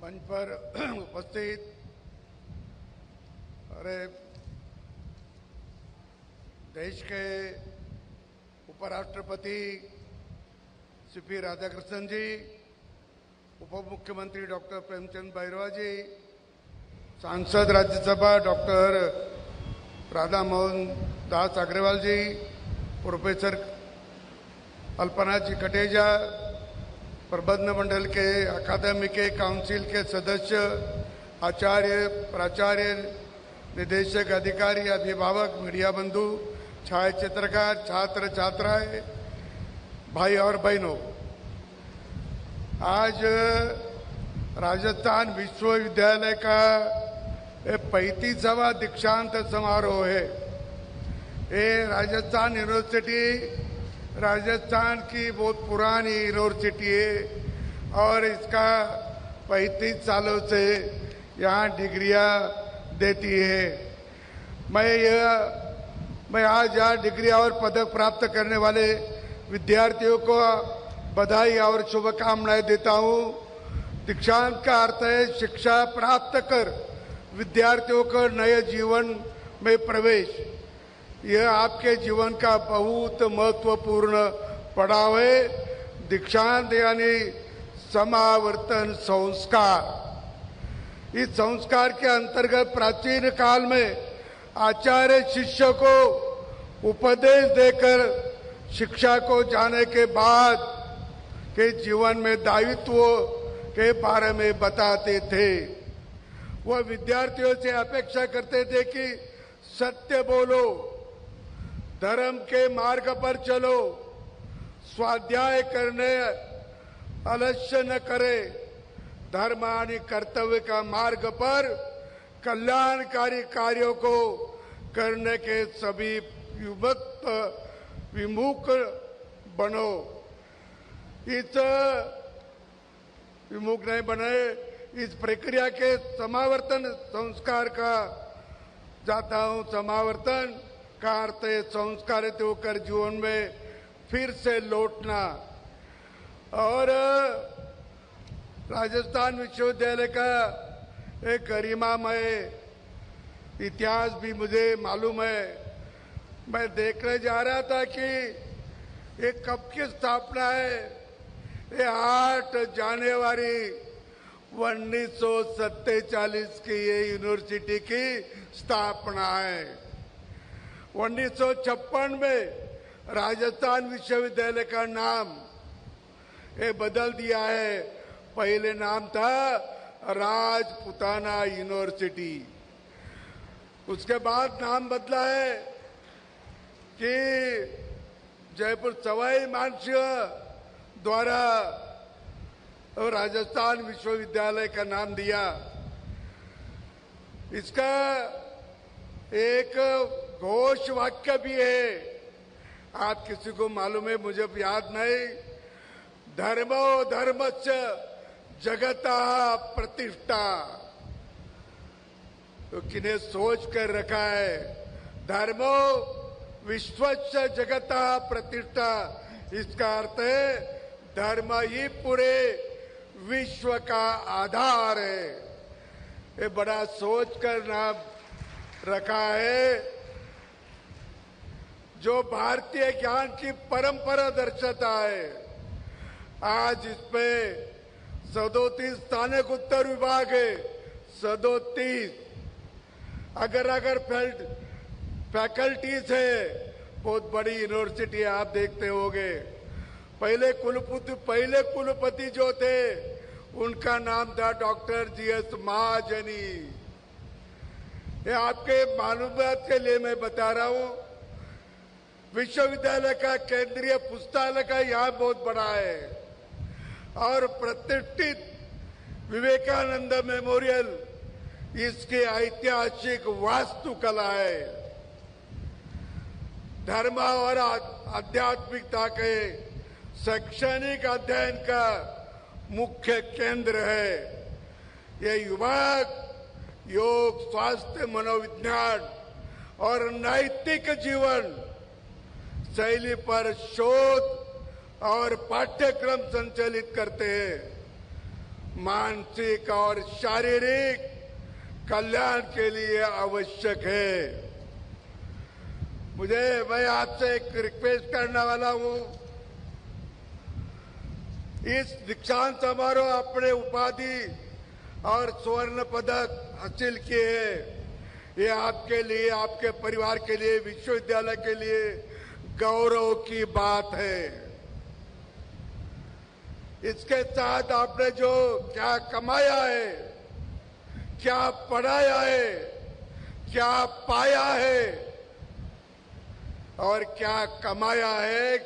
मंच पर उपस्थित अरे देश के उपराष्ट्रपति सीपी राधाकृष्णन जी, उप मुख्यमंत्री डॉक्टर प्रेमचंद बैरवा जी, सांसद राज्यसभा डॉक्टर राधा मोहन दास अग्रवाल जी, प्रोफेसर अल्पना जी कटेजा, प्रबंध मंडल के अकादमी के काउंसिल के सदस्य, आचार्य, प्राचार्य, निदेशक, अधिकारी, अभिभावक, मीडिया बंधु, छायाचित्रकार, छात्र छात्राएं, भाई और बहनों, आज राजस्थान विश्वविद्यालय का 35वां दीक्षांत समारोह है। ये राजस्थान यूनिवर्सिटी राजस्थान की बहुत पुरानी यूनिवर्सिटी है और इसका 35 सालों से यहाँ डिग्रियाँ देती है। मैं आज यहाँ डिग्रियाँ और पदक प्राप्त करने वाले विद्यार्थियों को बधाई और शुभकामनाएं देता हूँ। दीक्षांत का अर्थ है शिक्षा प्राप्त कर विद्यार्थियों को नए जीवन में प्रवेश। यह आपके जीवन का बहुत महत्वपूर्ण पड़ाव है। दीक्षांत यानी समावर्तन संस्कार। इस संस्कार के अंतर्गत प्राचीन काल में आचार्य शिष्य को उपदेश देकर शिक्षा को जाने के बाद के जीवन में दायित्व के बारे में बताते थे। वह विद्यार्थियों से अपेक्षा करते थे कि सत्य बोलो, धर्म के मार्ग पर चलो, स्वाध्याय करने आलस्य न करे, धर्म आणि कर्तव्य का मार्ग पर कल्याणकारी कार्यों को करने के सभी विमुख बनो। इस विमुख नहीं बने, इस प्रक्रिया के समावर्तन संस्कार का जाता हूं। समावर्तन का अर्थ है संस्कारित होकर जीवन में फिर से लौटना। और राजस्थान विश्वविद्यालय का एक गरिमामय इतिहास भी मुझे मालूम है। मैं देखने जा रहा था कि ये कब की स्थापना है। ये 8 जनवरी 1947 की ये यूनिवर्सिटी की स्थापना है। 1956 में राजस्थान विश्वविद्यालय का नाम ये बदल दिया है। पहले नाम था राजपुताना यूनिवर्सिटी। उसके बाद नाम बदला है कि जयपुर सवाई मानसिंह द्वारा राजस्थान विश्वविद्यालय का नाम दिया। इसका एक घोष वाक्य भी है, आप किसी को मालूम है, मुझे याद नहीं। धर्मो धर्मस्य जगतः प्रतिष्ठा। तो किन्हें सोच कर रखा है, धर्मो विश्वस्य जगतः प्रतिष्ठा। इसका अर्थ है धर्म ही पूरे विश्व का आधार है। ये बड़ा सोच कर नाम रखा है, जो भारतीय ज्ञान की परंपरा दर्शाता है। आज इसमें 37 स्थानिक उत्तर विभाग है, 37। अगर फैकल्टीज है, बहुत बड़ी यूनिवर्सिटी आप देखते होंगे। पहले कुलपति जो थे उनका नाम था डॉक्टर जीएस महाजनी। ये आपके मालूमात के लिए मैं बता रहा हूं। विश्वविद्यालय का केंद्रीय पुस्तकालय का यहाँ बहुत बड़ा है और प्रतिष्ठित विवेकानंद मेमोरियल इसकी ऐतिहासिक वास्तुकला है। धर्म और आध्यात्मिकता के शैक्षणिक अध्ययन का मुख्य केंद्र है। यह विभाग योग, स्वास्थ्य, मनोविज्ञान और नैतिक जीवन शैली पर शोध और पाठ्यक्रम संचालित करते हैं। मानसिक और शारीरिक कल्याण के लिए आवश्यक है। मैं आपसे एक रिक्वेस्ट करने वाला हूं। इस दीक्षांत समारोह अपने उपाधि और स्वर्ण पदक हासिल किए हैं, ये आपके लिए, आपके परिवार के लिए, विश्वविद्यालय के लिए गौरव की बात है। इसके साथ आपने जो क्या कमाया है, क्या पढ़ाया है, क्या पाया है और क्या कमाया है,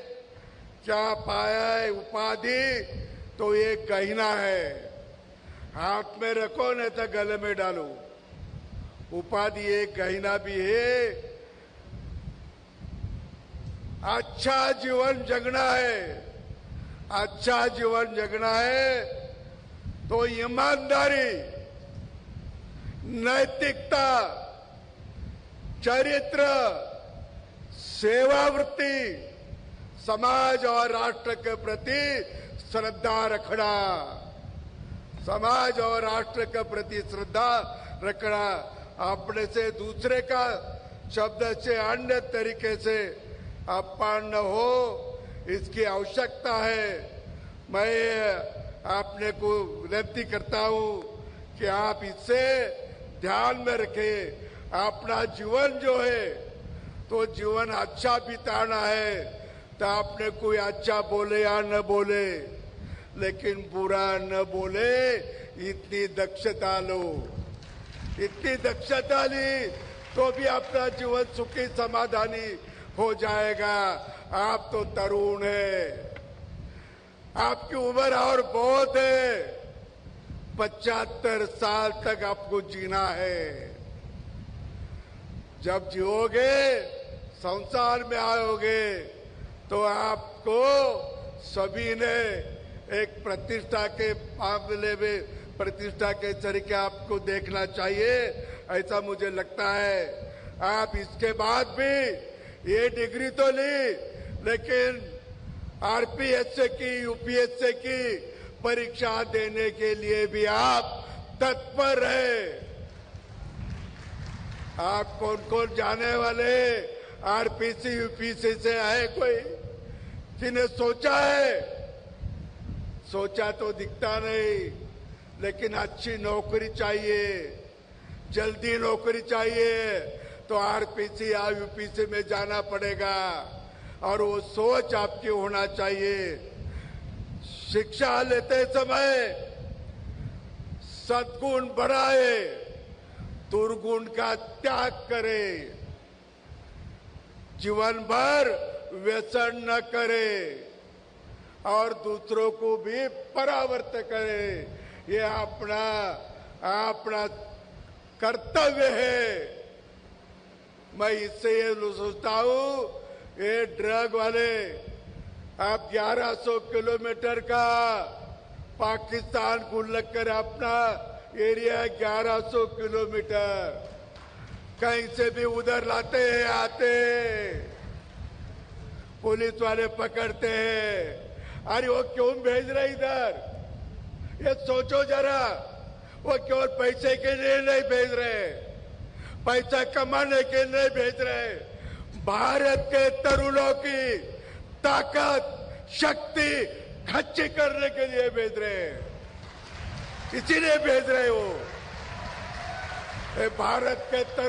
क्या पाया है, उपाधि तो ये गहना है। हाथ में रखो नहीं तो गले में डालो। उपाधि एक गहना भी है। अच्छा जीवन जगना है, अच्छा जीवन जगना है तो ईमानदारी, नैतिकता, चरित्र, सेवावृत्ति, समाज और राष्ट्र के प्रति श्रद्धा रखना, समाज और राष्ट्र के प्रति श्रद्धा रखना, अपने से दूसरे का शब्द से अन्य तरीके से अपमान न हो, इसकी आवश्यकता है। मैं आपने को विनती करता हूं कि आप इससे ध्यान में रखें। अपना जीवन जो है तो जीवन अच्छा बिताना है, तो आपने कोई अच्छा बोले या न बोले, लेकिन बुरा न बोले, इतनी दक्षता लो। इतनी दक्षता ली तो भी अपना जीवन सुखी समाधानी हो जाएगा। आप तो तरुण है, आपकी उम्र और बहुत है, 75 साल तक आपको जीना है। जब जियोगे, संसार में आओगे तो आपको सभी ने एक प्रतिष्ठा के मामले में, प्रतिष्ठा के तरीके आपको देखना चाहिए, ऐसा मुझे लगता है। आप इसके बाद भी ये डिग्री तो ली, लेकिन आरपीएससी की, यूपीएससी की परीक्षा देने के लिए भी आप तत्पर है। आप कौन कौन जाने वाले आरपीसी यूपीएससी से है? कोई जिन्हें सोचा है? सोचा तो दिखता नहीं, लेकिन अच्छी नौकरी चाहिए, जल्दी नौकरी चाहिए तो आरपीसी या यूपीएससी में जाना पड़ेगा, और वो सोच आपकी होना चाहिए। शिक्षा लेते समय सद्गुण बढ़ाए, दुर्गुण का त्याग करे, जीवन भर व्यसन न करे और दूसरों को भी परावर्त करे। ये अपना कर्तव्य है। मैं इससे ये सोचता हूं, ये ड्रग वाले आप 1100 किलोमीटर का पाकिस्तान को लगकर अपना एरिया 1100 किलोमीटर, कहीं से भी उधर लाते हैं, आते पुलिस वाले पकड़ते हैं। अरे वो क्यों भेज रहे इधर? ये सोचो जरा, वो केवल पैसे के लिए नहीं भेज रहे, पैसा कमाने के लिए भेज रहे, भारत के तरुणों की ताकत, शक्ति खच्ची करने के लिए भेज रहे हैं, इसीलिए भेज रहे हो। भारत के